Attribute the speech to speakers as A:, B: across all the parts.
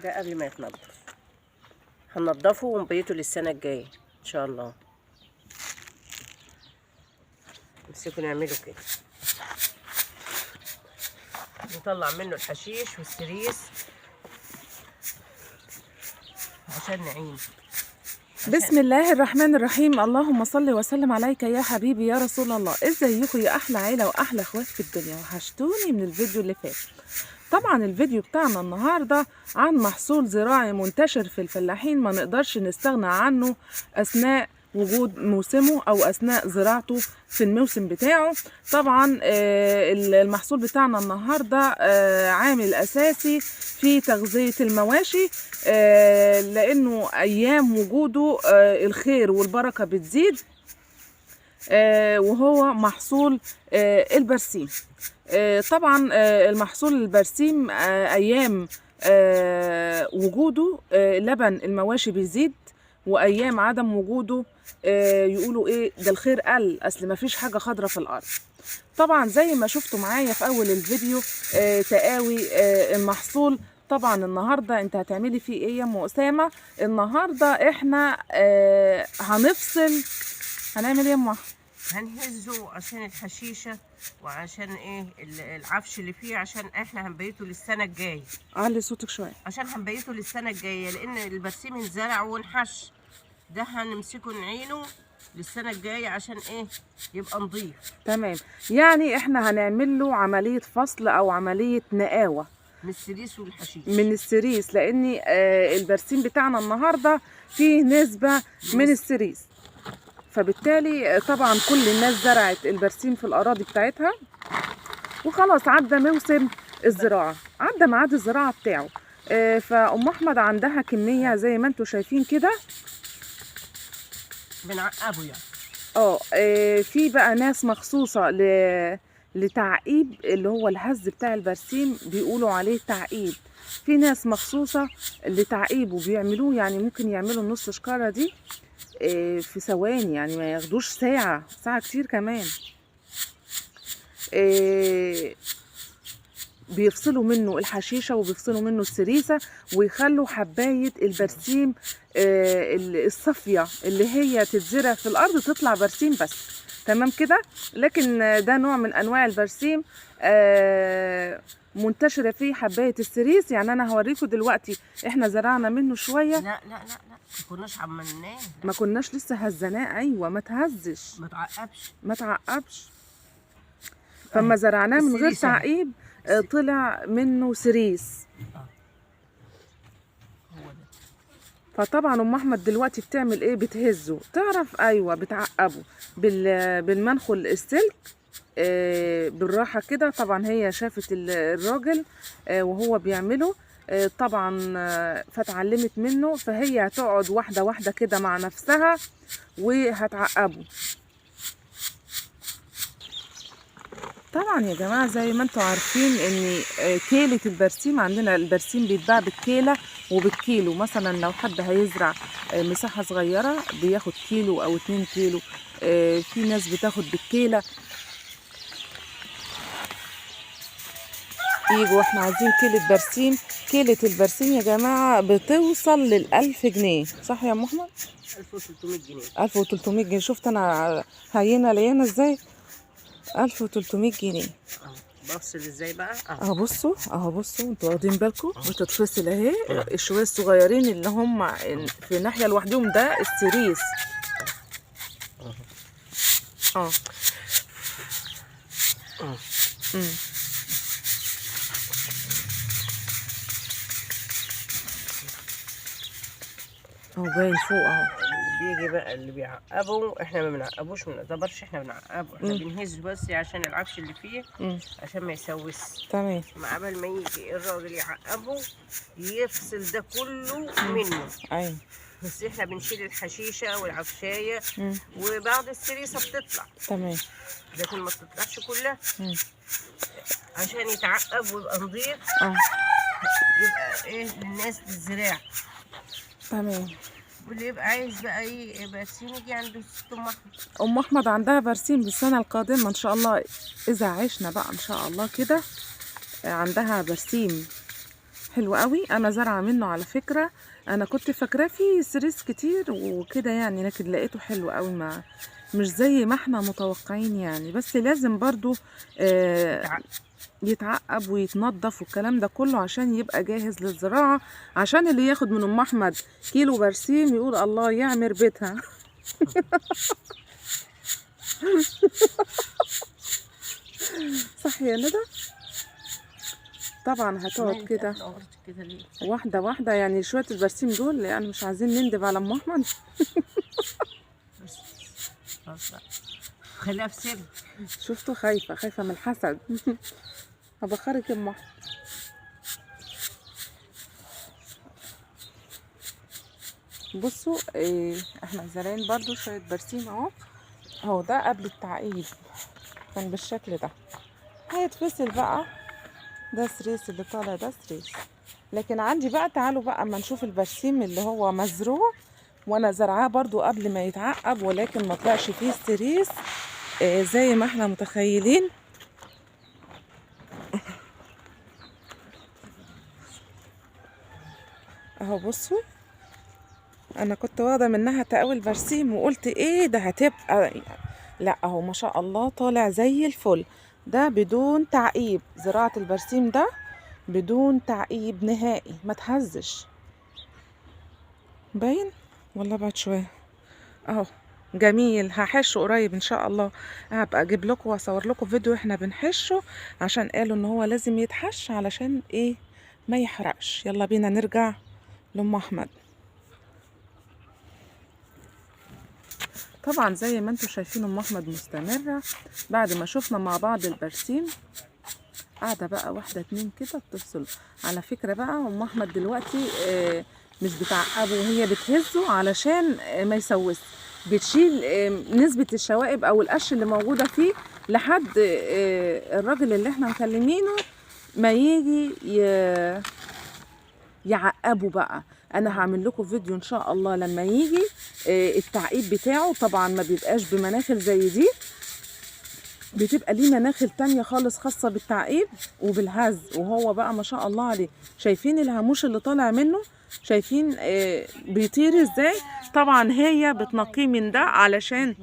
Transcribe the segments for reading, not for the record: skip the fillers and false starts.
A: ده قبل ما يتنضف. هننضفه ونبيته للسنة الجاية ان شاء الله. نمسكه نعمله كده، نطلع منه الحشيش والسريس عشان نعين.
B: بسم الله الرحمن الرحيم. اللهم صل وسلم عليك يا حبيبي يا رسول الله. ازيكم يا احلى عيله واحلى اخوات في الدنيا؟ وحشتوني من الفيديو اللي فات. طبعا الفيديو بتاعنا النهارده عن محصول زراعي منتشر في الفلاحين، ما نقدرش نستغنى عنه اثناء وجود موسمه او اثناء زراعته في الموسم بتاعه. طبعا المحصول بتاعنا النهارده عامل اساسي في تغذية المواشي، لانه ايام وجوده الخير والبركة بتزيد، وهو محصول البرسيم. طبعا المحصول البرسيم ايام وجوده لبن المواشي بيزيد، وايام عدم وجوده يقولوا ايه ده الخير قل، اصل ما فيش حاجه خضره في الارض. طبعا زي ما شفتوا معايا في اول الفيديو تقاوي المحصول. طبعا النهارده انت هتعملي فيه ايه يا ام اسامه؟ النهارده احنا هنفصل. هنعمل ايه يا ام احمد؟
A: هنهزه عشان الحشيشة وعشان ايه العفش اللي فيه، عشان احنا هنبيته للسنة الجاية.
B: علي صوتك شوية.
A: عشان هنبيته للسنة الجاية، لان البرسيم انزرع وانحش، ده هنمسكه نعينه للسنة الجاية عشان ايه يبقى نضيف.
B: تمام، يعني احنا هنعمل له عملية فصل او عملية نقاوة
A: من السريس والحشيش.
B: من السريس، لان البرسيم بتاعنا النهاردة فيه نسبة من السريس، فبالتالي طبعا كل الناس زرعت البرسيم في الاراضي بتاعتها، وخلاص عدى موسم الزراعة، عدى ميعاد الزراعة بتاعه. فأم أحمد عندها كمية زي ما انتوا شايفين كده
A: بنعقبه يعني.
B: في بقى ناس مخصوصة لتعقيب اللي هو الهز بتاع البرسيم، بيقولوا عليه تعقيب. في ناس مخصوصة لتعقيبه بيعملوه، يعني ممكن يعملوا النص شكارة دي في ثواني، يعني ما ياخدوش ساعة كتير كمان. بيفصلوا منه الحشيشة وبيفصلوا منه السريسة، ويخلوا حباية البرسيم الصافية اللي هي تتزرع في الأرض تطلع برسيم بس. تمام كده. لكن ده نوع من أنواع البرسيم منتشرة فيه حباية السريس. يعني أنا هوريكم دلوقتي احنا زرعنا منه شوية.
A: لا لا لا لا، ما كناش عملناه،
B: ما كناش لسه هزناه. أيوة، ما تهزش، ما تعقبش. فما زرعناه من غير تعقيب طلع منه سريس.
A: هو ده.
B: فطبعا ام احمد دلوقتي بتعمل ايه؟ بتهزه. تعرف؟ ايوه، بتعقبه بالمنخل السلك بالراحه كده. طبعا هي شافت الراجل وهو بيعمله طبعا، فتعلمت منه، فهي هتقعد واحده واحده كده مع نفسها وهتعقبه. طبعا يا جماعه زي ما انتم عارفين ان كيلة البرسيم عندنا، البرسيم بيتباع بالكيلة وبالكيلو. مثلا لو حد هيزرع مساحه صغيره بياخد كيلو او 2 كيلو، في ناس بتاخد بالكيلة. يجوا احنا عايزين كيلة برسيم. كيلة البرسيم يا جماعه بتوصل لل1000 جنيه، صح يا ام احمد؟
A: 1300 جنيه.
B: 1300 جنيه. شفت انا هينه لينا ازاي؟ 1300 جنيه.
A: بفصل ازاي بقى؟
B: اهو بصوا، انتوا واخدين بالكم؟ بتتفصل اهي. الشويه الصغيرين اللي هم في ناحيه لوحدهم ده السريس. اهو باين فوق اهو.
A: بيجي بقى اللي بيعقبه، احنا ما بنعقبوش، ما نعتبرش احنا بنعقبه، احنا بنهزه بس عشان العفش اللي فيه عشان ما يسوس.
B: تمام.
A: مع قبل ما يجي الراجل يعقبه يفصل ده كله منه.
B: ايوه.
A: بس احنا بنشيل الحشيشه والعفشايه وبعض السريسه بتطلع.
B: تمام.
A: لكن ما بتطلعش كلها عشان يتعقب ويبقى نضيف. يبقى ايه للناس للزراعه.
B: تمام.
A: واللي يبقى عايز بقى ايه برسيم يجي عند ست ام احمد.
B: ام احمد عندها برسيم بالسنه القادمه ان شاء الله، اذا عشنا بقى ان شاء الله كده. عندها برسيم حلو قوي. انا زارعه منه على فكره، انا كنت فاكراه فيه سريس كتير وكده يعني، لكن لقيته حلو قوي، ما مش زي ما احنا متوقعين يعني. بس لازم برضو يتعقب ويتنضف والكلام ده كله عشان يبقى جاهز للزراعه، عشان اللي ياخد من ام احمد كيلو برسيم يقول الله يعمر بيتها. صح يا ندى؟ طبعا هتقعد كده واحده واحده يعني. شويه البرسيم دول يعني مش عايزين نندب على ام احمد.
A: خليها في سر.
B: شفتوا؟ خايفه من الحسد. هبخرك يا ام احمد. بصوا احنا زارعين برضو شويه برسيم اهو ده قبل التعقيد كان بالشكل ده. هيتفصل بقى، ده سريس اللي طالع ده سريس. لكن عندي بقى، تعالوا بقى اما نشوف البرسيم اللي هو مزروع وانا زرعاه برضو قبل ما يتعقب، ولكن ما طلعش فيه السريس زي ما احنا متخيلين. اهو بصوا، انا كنت واخده منها تقاول برسيم وقلت ايه ده هتبقى، لا اهو ما شاء الله طالع زي الفل. ده بدون تعقيب، زراعه البرسيم ده بدون تعقيب نهائي، ما تهزش. باين ولا بعد شويه؟ اهو جميل. هحشه قريب ان شاء الله، هبقى اجيب لكم واصور لكم فيديو احنا بنحشه، عشان قالوا ان هو لازم يتحش علشان ايه ما يحرقش. يلا بينا نرجع لام احمد. طبعا زي ما انتم شايفين ام احمد مستمره بعد ما شفنا مع بعض البرسيم، قاعده بقى واحده اتنين كده بتفصل. على فكره بقى ام احمد دلوقتي مش بتعقبه وهي بتهزه علشان ما يسوس، بتشيل نسبه الشوائب او القش اللي موجوده فيه لحد الراجل اللي احنا مكلمينه ما يجي يعقبوا بقى. انا هعمل لكم فيديو ان شاء الله لما يجي التعقيب بتاعه. طبعا ما بيبقاش بمناخل زي دي، بتبقى ليه مناخل تانية خالص خاصة بالتعقيب وبالهز. وهو بقى ما شاء الله عليه، شايفين الهاموش اللي طالع منه؟ شايفين بيطير ازاي؟ طبعا هي بتنقيه من ده علشان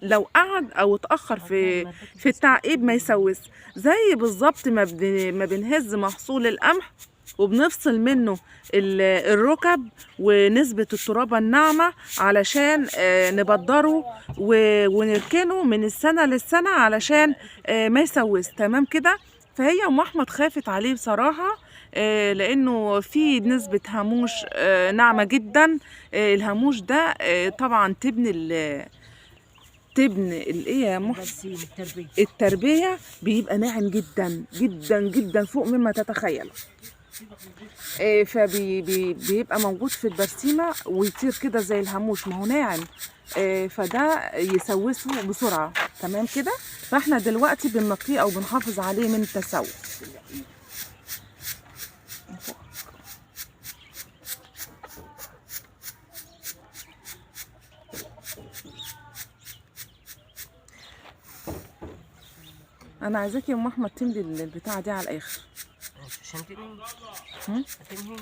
B: لو قعد او اتاخر في التعقيب ما يسوس. زي بالظبط ما بنهز محصول القمح وبنفصل منه الركب ونسبة الترابة الناعمة علشان نبدره ونركنه من السنة للسنة علشان ما يسوس. تمام كده؟ فهي ام احمد خافت عليه بصراحة، لانه في نسبة هاموش ناعمة جدا. الهاموش ده طبعا تبني الايه يا محسن؟ التربيه بيبقى ناعم جدا جدا جدا فوق مما تتخيل. فبيبقى موجود في البرسيمه ويطير كده زي الهاموش، ما هو ناعم. فده يسوسه بسرعه. تمام كده؟ فاحنا دلوقتي بننقيه او بنحافظ عليه من التسوس. انا عايزاكي يا ام احمد تملي البتاعه دي على الاخر
A: عشان تنهي.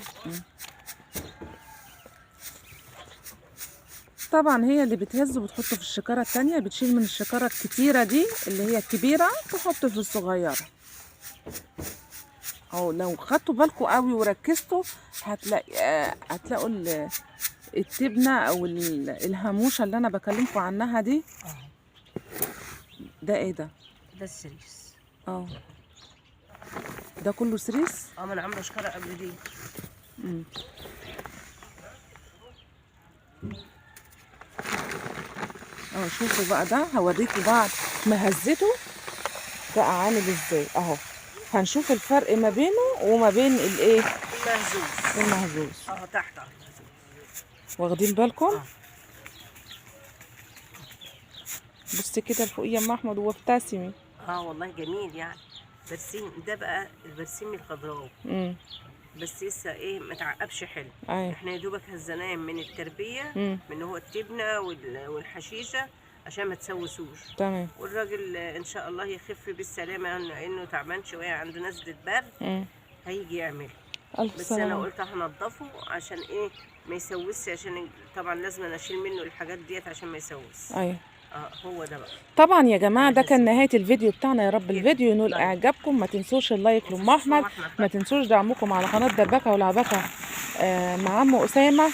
B: طبعا هي اللي بتهز وبتحطه في الشكاره التانية، بتشيل من الشكاره الكتيره دي اللي هي الكبيره تحط في الصغيره. او لو خدتوا بالكم قوي وركزتوا هتلاقوا التبنه او الهاموشه اللي انا بكلمكم عنها دي. ده ايه ده؟
A: ده السريس.
B: ده كله سريس.
A: ما انا عامله شكاره قبل دي.
B: شوفوا بقى، ده هوريكم بعد ما هزته بقى عامل ازاي. اهو هنشوف الفرق ما بينه وما بين الايه؟ المهزوز.
A: تحت
B: واخدين بالكم؟ بصي كده لفوق يا ام احمد وابتسمي.
A: والله جميل يعني. برسيم ده بقى البرسيم الخضراوي. بس لسه ايه ما تعقبش حلو. احنا يا دوبك هزناه من التربيه، من هو التبنه والحشيشه عشان ما تسوسوش.
B: تمام.
A: والراجل ان شاء الله يخف بالسلامه، لانه تعبان شويه عنده نزله برد. هيجي يعمل.
B: الف
A: بس
B: سلامة.
A: انا قلت هنضفه عشان ايه ما يسوسش، عشان طبعا لازم أنا اشيل منه الحاجات ديت عشان ما يسوس.
B: ايوه
A: هو ده بقى.
B: طبعا يا جماعه ده كان نهايه الفيديو بتاعنا. يا رب
A: كده.
B: الفيديو ينول
A: طيب.
B: اعجابكم. ما تنسوش اللايك لام احمد، ما تنسوش دعمكم على قناه دربكه ولعبكه مع عم اسامه.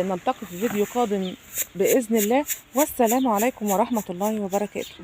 B: نلتقي في فيديو قادم باذن الله، والسلام عليكم ورحمه الله وبركاته.